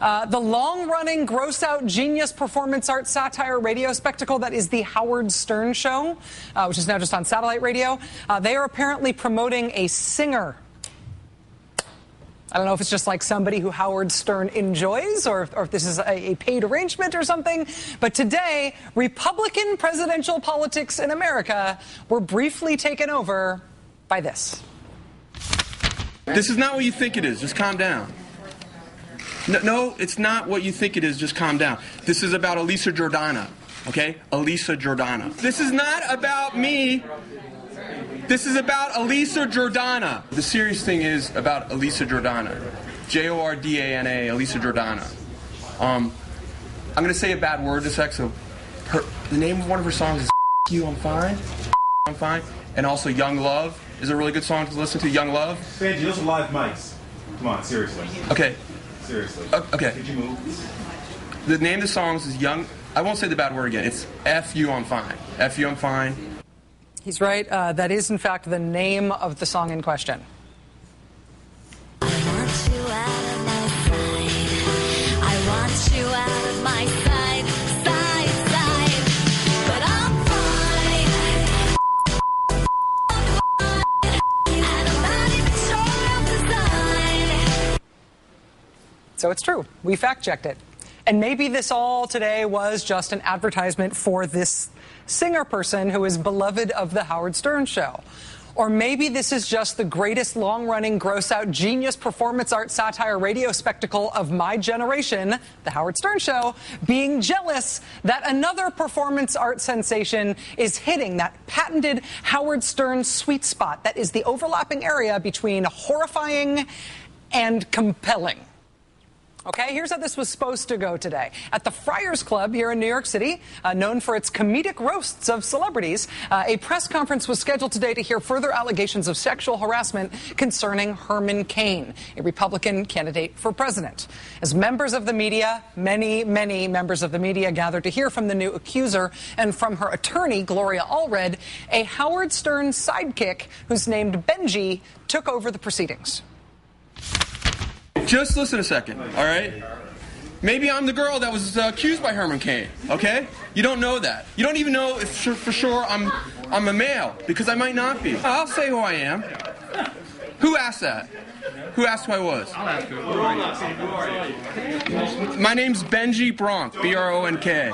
The long-running, gross-out, genius performance art satire radio spectacle that is the Howard Stern Show, which is now just on satellite radio, they are apparently promoting a singer. I don't know if it's just like somebody who Howard Stern enjoys or if this is a paid arrangement or something. But today, Republican presidential politics in America were briefly taken over by this. This is not what you think it is. Just calm down. No, it's not what you think it is. Just calm down. This is about Elisa Jordana, okay? Elisa Jordana. This is not about me. This is about Elisa Jordana. The serious thing is about Elisa Jordana. Jordana, Elisa Jordana. I'm going to say a bad word in a sec, so the name of one of her songs is F You I'm Fine. I'm Fine. And also Young Love is a really good song to listen to, Young Love. Benjy, those are live mics. Come on, seriously. Okay. Seriously. Okay. Could you move? The name of the song is Young... I won't say the bad word again. It's F You I'm Fine. F You I'm Fine. He's right. That is, in fact, the name of the song in question. I want you out of my sight. I want you out of my sight, sight. But I'm fine. And I'm not even sure of the sign. So it's true. We fact-checked it. And maybe this all today was just an advertisement for this singer person who is beloved of the Howard Stern Show. Or maybe this is just the greatest long-running, gross-out, genius performance art satire radio spectacle of my generation, the Howard Stern Show, being jealous that another performance art sensation is hitting that patented Howard Stern sweet spot that is the overlapping area between horrifying and compelling. Okay, here's how this was supposed to go today. At the Friars Club here in New York City, known for its comedic roasts of celebrities, a press conference was scheduled today to hear further allegations of sexual harassment concerning Herman Cain, a Republican candidate for president. As members of the media, many members of the media gathered to hear from the new accuser and from her attorney, Gloria Allred, a Howard Stern sidekick who's named Benjy took over the proceedings. Just listen a second, all right? Maybe I'm the girl that was accused by Herman Cain, okay? You don't know that. You don't even know if for sure I'm a male, because I might not be. I'll say who I am. Who asked that? Who asked who I was? I'll ask you. My name's Benjy Bronk, B-R-O-N-K.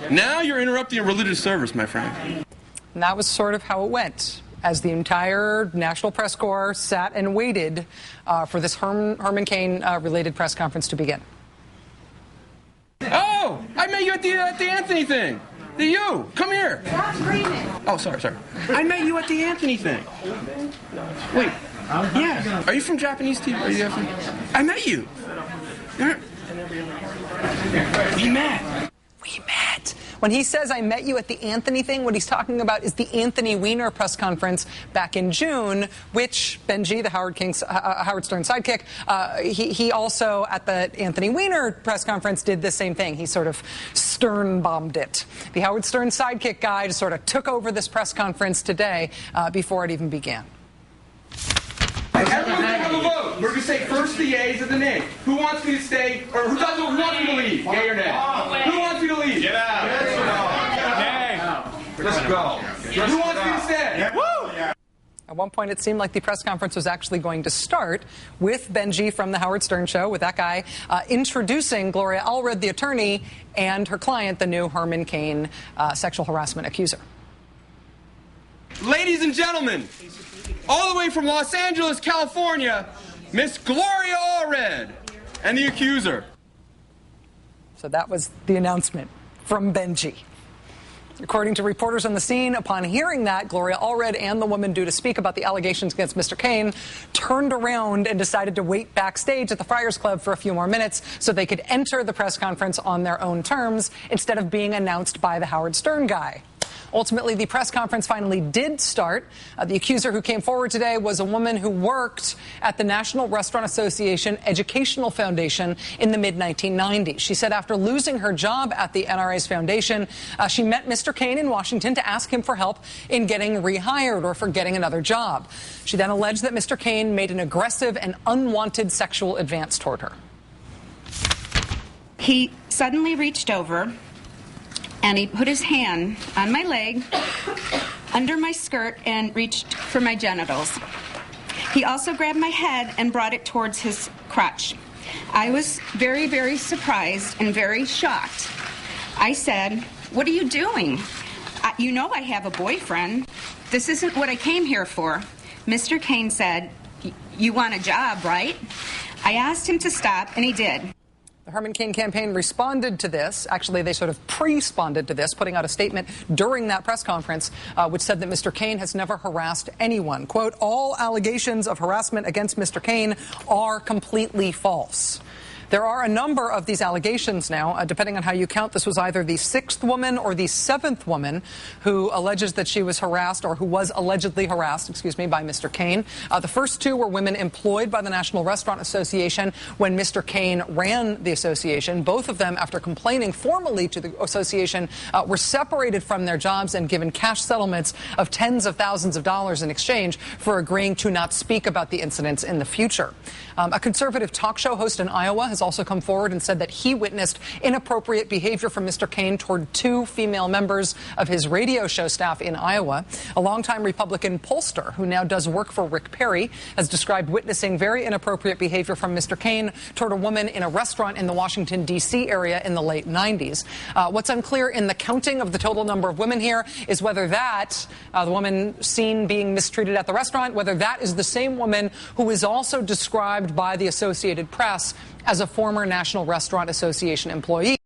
Now you're interrupting a religious service, my friend. And that was sort of how it went, as the entire National Press Corps sat and waited for this Herman Cain related press conference to begin. Oh, I met you at the Anthony thing. You, come here. Stop screaming. Oh, sorry. I met you at the Anthony thing. Wait. Yeah. Are you from Japanese TV? Are you from... I met you. We met. When he says, I met you at the Anthony thing, what he's talking about is the Anthony Weiner press conference back in June, which Benjy, the Howard Stern sidekick, he also, at the Anthony Weiner press conference, did the same thing. He sort of Stern-bombed it. The Howard Stern sidekick guy just sort of took over this press conference today before it even began. Everyone's going to have a vote. We're going to say first the yeas and the nays. Who wants me to stay, or who wants me to leave? Yay or nay? Who wants me to leave? Get out. Let's go. Who wants me to stay? Woo! At one point, it seemed like the press conference was actually going to start with Benjy from the Howard Stern Show, with that guy introducing Gloria Allred, the attorney, and her client, the new Herman Cain sexual harassment accuser. Ladies and gentlemen, all the way from Los Angeles, California, Miss Gloria Allred and the accuser. So that was the announcement from Benjy. According to reporters on the scene, upon hearing that, Gloria Allred and the woman due to speak about the allegations against Mr. Cain turned around and decided to wait backstage at the Friars Club for a few more minutes so they could enter the press conference on their own terms instead of being announced by the Howard Stern guy. Ultimately, the press conference finally did start. The accuser who came forward today was a woman who worked at the National Restaurant Association Educational Foundation in the mid-1990s. She said after losing her job at the NRA's foundation, she met Mr. Cain in Washington to ask him for help in getting rehired or for getting another job. She then alleged that Mr. Cain made an aggressive and unwanted sexual advance toward her. He suddenly reached over and he put his hand on my leg, under my skirt, and reached for my genitals. He also grabbed my head and brought it towards his crotch. I was very, very surprised and very shocked. I said, "What are you doing? You know I have a boyfriend. This isn't what I came here for." Mr. Cain said, "You want a job, right?" I asked him to stop, and he did. The Herman Cain campaign responded to this. Actually, they sort of pre-responded to this, putting out a statement during that press conference, which said that Mr. Cain has never harassed anyone. Quote, "All allegations of harassment against Mr. Cain are completely false." There are a number of these allegations now, depending on how you count. This was either the 6th woman or the 7th woman who alleges that she was harassed, or who was allegedly harassed, by Mr. Cain. The first 2 were women employed by the National Restaurant Association when Mr. Cain ran the association. Both of them, after complaining formally to the association, were separated from their jobs and given cash settlements of tens of thousands of dollars in exchange for agreeing to not speak about the incidents in the future. A conservative talk show host in Iowa has also come forward and said that he witnessed inappropriate behavior from Mr. Cain toward 2 female members of his radio show staff in Iowa. A longtime Republican pollster who now does work for Rick Perry has described witnessing very inappropriate behavior from Mr. Cain toward a woman in a restaurant in the Washington, D.C. area in the late 90s. What's unclear in the counting of the total number of women here is whether that, the woman seen being mistreated at the restaurant, whether that is the same woman who is also described by the Associated Press as a former National Restaurant Association employee.